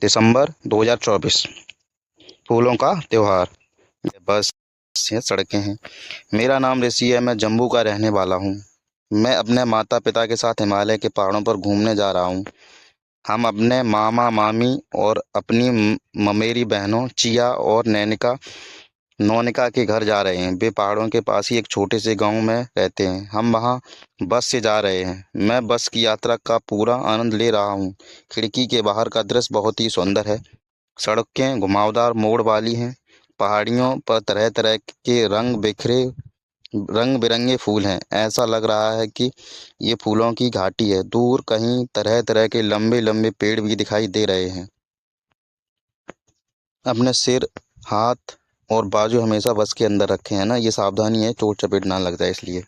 दिसंबर 2024। फूलों का त्योहार। ये बस ये सड़कें हैं। मेरा नाम ऋषि है। मैं जम्मू का रहने वाला हूँ। मैं अपने माता पिता के साथ हिमालय के पहाड़ों पर घूमने जा रहा हूँ। हम अपने मामा मामी और अपनी ममेरी बहनों चिया और नैनिका नोनिका के घर जा रहे हैं। वे पहाड़ों के पास ही एक छोटे से गांव में रहते हैं। हम वहां बस से जा रहे हैं। मैं बस की यात्रा का पूरा आनंद ले रहा हूँ। खिड़की के बाहर का दृश्य बहुत ही सुंदर है। सड़कें घुमावदार मोड़ वाली हैं। पहाड़ियों पर तरह तरह के रंग बिरंगे फूल हैं। ऐसा लग रहा है कि ये फूलों की घाटी है। दूर कहीं तरह तरह के लंबे लंबे पेड़ भी दिखाई दे रहे हैं। अपने सिर, हाथ और बाजू हमेशा बस के अंदर रखे हैं ना। ये सावधानी है, चोट चपेट ना लग जाए इसलिए।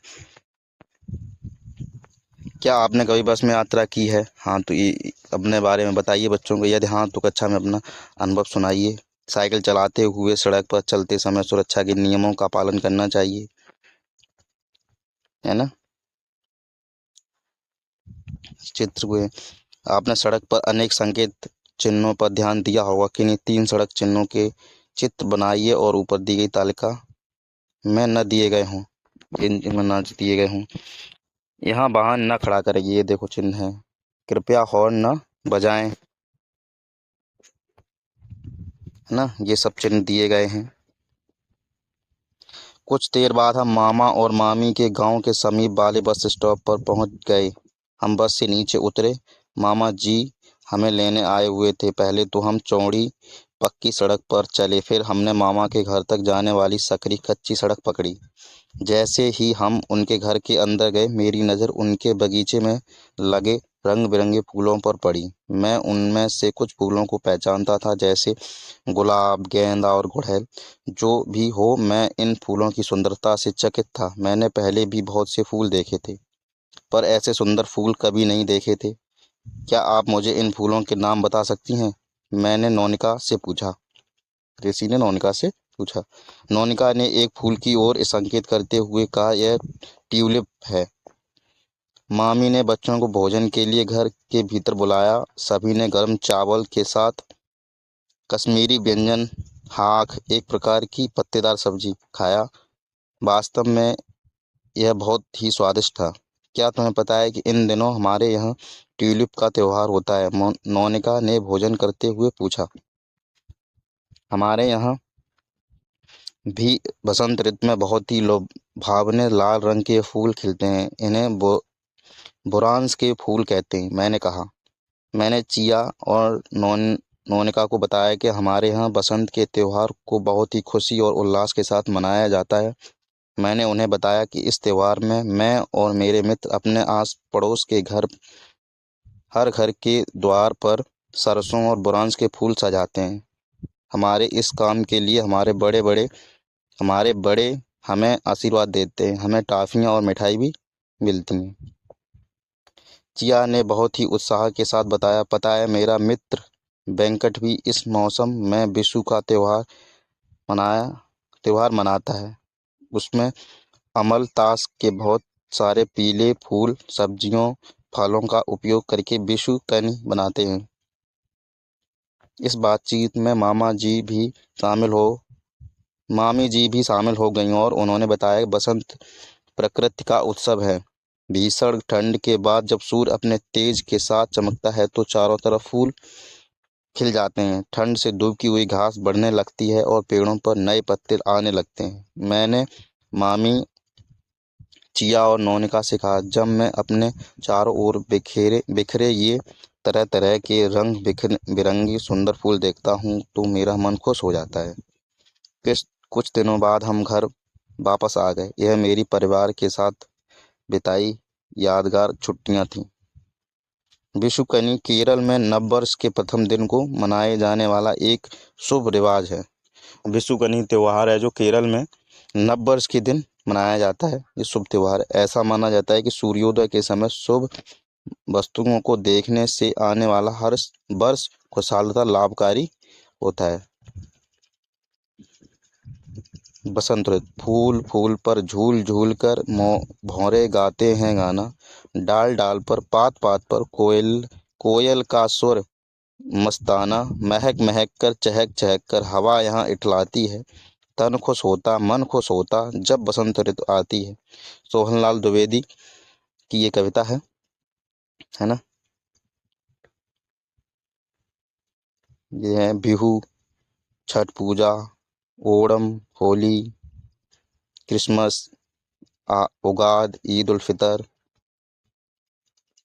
क्या आपने कभी बस में यात्रा की है? हाँ तो ये अपने बारे में बताइए बच्चों को। यदि हाँ तो कक्षा में अपना अनुभव सुनाइए। साइकिल चलाते हुए सड़क पर चलते समय सुरक्षा के नियमों का पालन करना चाहिए, है ना। चित्र को आपने सड़क पर अनेक संकेत चिन्हों पर ध्यान दिया होगा। किन्हीं 3 सड़क चिन्हों के चित्र बनाइए और ऊपर दी गई तालिका में न दिए गए हों, इनमें न दिए गए हों। यहाँ वाहन न खड़ा करें, ये देखो चिन्ह है। कृपया हॉर्न न बजाएं, है ना। ये सब चिन्ह दिए गए हैं। कुछ देर बाद हम मामा और मामी के गांव के समीप वाले बस स्टॉप पर पहुंच गए। हम बस से नीचे उतरे। मामा जी हमें लेने आए हुए थे। पहले तो हम चौड़ी पक्की सड़क पर चले, फिर हमने मामा के घर तक जाने वाली सकरी कच्ची सड़क पकड़ी। जैसे ही हम उनके घर के अंदर गए, मेरी नज़र उनके बगीचे में लगे रंग बिरंगे फूलों पर पड़ी। मैं उनमें से कुछ फूलों को पहचानता था, जैसे गुलाब, गेंदा और गुड़हल। जो भी हो, मैं इन फूलों की सुंदरता से चकित था। मैंने पहले भी बहुत से फूल देखे थे, पर ऐसे सुंदर फूल कभी नहीं देखे थे। क्या आप मुझे इन फूलों के नाम बता सकती हैं? मैंने नोनिका से पूछा। ऋषि ने नोनिका से पूछा। नोनिका ने एक फूल की ओर संकेत करते हुए कहा, यह ट्यूलिप है। मामी ने बच्चों को भोजन के लिए घर के भीतर बुलाया। सभी ने गर्म चावल के साथ कश्मीरी व्यंजन हाक, एक प्रकार की पत्तेदार सब्जी, खाया। वास्तव में यह बहुत ही स्वादिष्ट था। क्या तुम्हें पता है कि इन दिनों हमारे यहाँ ट्यूलिप का त्योहार होता है? नोनिका ने भोजन करते हुए पूछा। हमारे यहाँ भी बसंत ऋतु में बहुत ही लुभावने लाल रंग के फूल खिलते हैं। इन्हें बुरांस के फूल कहते हैं, मैंने कहा। मैंने चिया और नोनिका को बताया कि हमारे यहाँ बसंत के त्योहार को बहुत ही खुशी और उल्लास के साथ मनाया जाता है। मैंने उन्हें बताया कि इस त्योहार में मैं और मेरे मित्र अपने आस पड़ोस के हर घर के द्वार पर सरसों और बुरांस के फूल सजाते हैं। हमारे इस काम के लिए हमारे बड़े हमें आशीर्वाद देते हैं। हमें टॉफियाँ और मिठाई भी मिलती हैं। चिया ने बहुत ही उत्साह के साथ बताया, पता है, मेरा मित्र वेंकट भी इस मौसम में विशु का त्योहार मनाता है। उसमें अमल ताश के बहुत सारे पीले फूल, सब्जियों, फलों का उपयोग करके विशु कनी बनाते हैं। इस बातचीत में मामी जी भी शामिल हो गईं और उन्होंने बताया, बसंत प्रकृति का उत्सव है। भीषण ठंड के बाद जब सूर्य अपने तेज के साथ चमकता है तो चारों तरफ फूल खिल जाते हैं। ठंड से दुबकी हुई घास बढ़ने लगती है और पेड़ों पर नए पत्ते आने लगते हैं। मैंने मामी, चिया और नोनिका से कहा, जब मैं अपने चारों ओर बिखरे ये तरह तरह के रंग बिरंगी सुंदर फूल देखता हूँ तो मेरा मन खुश हो जाता है। कुछ दिनों बाद हम घर वापस आ गए। यह मेरी परिवार के साथ बिताई यादगार छुट्टियां थीं। विशुकनी केरल में नववर्ष के प्रथम दिन को मनाए जाने वाला एक शुभ रिवाज है। विशुकनी त्योहार है जो केरल में नववर्ष के दिन मनाया जाता है। ये शुभ त्योहार ऐसा माना जाता है कि सूर्योदय के समय शुभ वस्तुओं को देखने से आने वाला हर वर्ष खुशहाल तथा लाभकारी होता है। बसंत ऋतु। फूल फूल पर झूल झूल कर भौरे गाते हैं गाना। डाल डाल पर पात पात पर कोयल का सुर मस्ताना, महक महक कर चहक चहक कर हवा यहाँ इठलाती है। तन खुश होता मन खुश होता जब बसंत ऋतु आती है। सोहनलाल द्विवेदी की ये कविता है ना। ये है बिहू, छठ पूजा, ओणम, होली, क्रिसमस, उगाद, ईद उल फितर,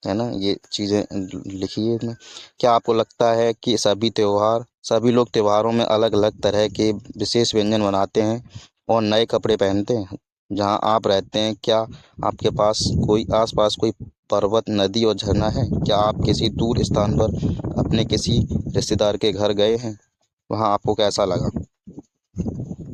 है ना। ये चीज़ें लिखी है इसमें। क्या आपको लगता है कि सभी लोग त्योहारों में अलग अलग तरह के विशेष व्यंजन बनाते हैं और नए कपड़े पहनते हैं? जहाँ आप रहते हैं, क्या आपके पास कोई आसपास कोई पर्वत, नदी और झरना है? क्या आप किसी दूर स्थान पर अपने किसी रिश्तेदार के घर गए हैं? वहाँ आपको कैसा लगा?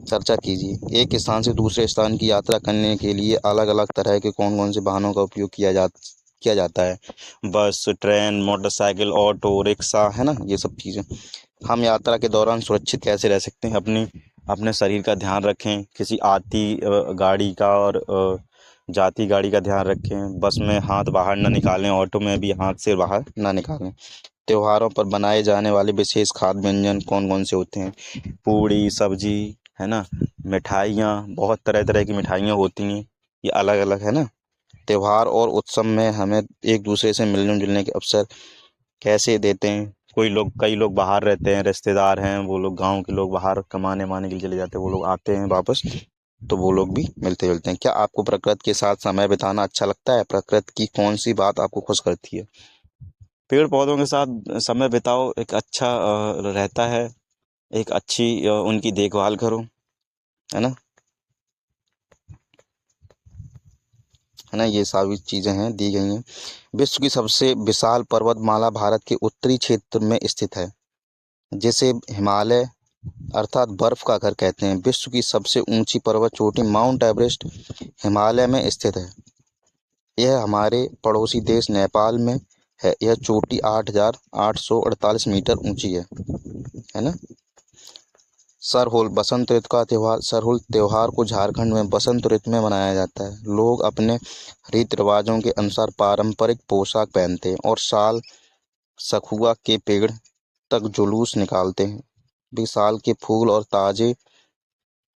चर्चा कीजिए। एक स्थान से दूसरे स्थान की यात्रा करने के लिए अलग अलग तरह के कौन कौन से वाहनों का उपयोग किया जाता है? बस, ट्रेन, मोटरसाइकिल, ऑटो रिक्शा, है ना, ये सब चीज़ें। हम यात्रा के दौरान सुरक्षित कैसे रह सकते हैं? अपने शरीर का ध्यान रखें, किसी आती गाड़ी का और जाती गाड़ी का ध्यान रखें। बस में हाथ बाहर ना निकालें, ऑटो में भी हाथ से बाहर ना निकालें। त्योहारों पर बनाए जाने वाले विशेष खाद्य व्यंजन कौन कौन से होते हैं? पूड़ी सब्जी, है ना, मिठाइयाँ, बहुत तरह तरह की मिठाइयाँ होती हैं, ये अलग अलग, है ना। त्योहार और उत्सव में हमें एक दूसरे से मिलने जुलने के अवसर कैसे देते हैं? कई लोग बाहर रहते हैं, रिश्तेदार हैं, वो लोग गांव के लोग बाहर कमाने के लिए चले जाते हैं, वो लोग आते हैं वापस, तो वो लोग भी मिलते जुलते हैं। क्या आपको प्रकृति के साथ समय बिताना अच्छा लगता है? प्रकृति की कौन सी बात आपको खुश करती है? पेड़ पौधों के साथ समय बिताओ, एक अच्छा रहता है, एक अच्छी उनकी देखभाल करो, है ना। ये सारी चीज़ें हैं, दी गई हैं। विश्व की सबसे विशाल पर्वतमाला भारत के उत्तरी क्षेत्र में स्थित है, जिसे हिमालय अर्थात बर्फ का घर कहते हैं। विश्व की सबसे ऊंची पर्वत चोटी माउंट एवरेस्ट हिमालय में स्थित है। यह हमारे पड़ोसी देश नेपाल में है। यह चोटी 8,848 मीटर ऊंची है ना। सरहुल, बसंत ऋतु का त्यौहार। सरहुल त्योहार को झारखंड में बसंत ऋतु में मनाया जाता है। लोग अपने रीति रिवाजों के अनुसार पारंपरिक पोशाक पहनते हैं और सखुआ के पेड़ तक जुलूस निकालते हैं। वे साल के फूल और ताजे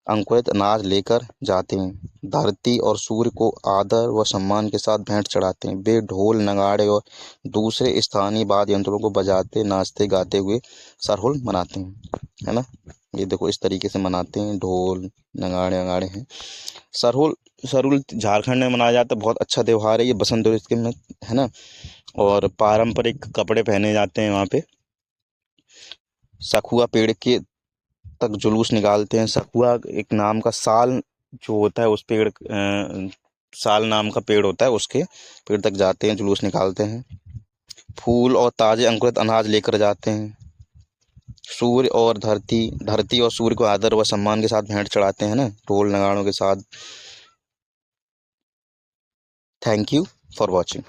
अंकुरित अनाज लेकर जाते हैं। धरती और सूर्य को आदर व सम्मान के साथ भेंट चढ़ाते हैं। वे ढोल, नगाड़े और दूसरे स्थानीय वाद्य यंत्रों को बजाते, नाचते गाते हुए सरहुल मनाते हैं, है ना। ये देखो, इस तरीके से मनाते हैं, ढोल नगाड़े नगाड़े हैं। सरहुल सरहुल झारखंड में मनाया जाता है। बहुत अच्छा त्यौहार है ये, बसंत ऋतु में, है ना। और पारंपरिक कपड़े पहने जाते हैं वहाँ पे। सखुआ पेड़ के तक जुलूस निकालते हैं। सखुआ एक नाम का साल जो होता है, उस पेड़ साल नाम का पेड़ होता है, उसके पेड़ तक जाते हैं, जुलूस निकालते हैं। फूल और ताजे अंकुरित अनाज लेकर जाते हैं। सूर्य और धरती और सूर्य को आदर व सम्मान के साथ भेंट चढ़ाते हैं ना, ढोल नगाड़ों के साथ। Thank you for watching.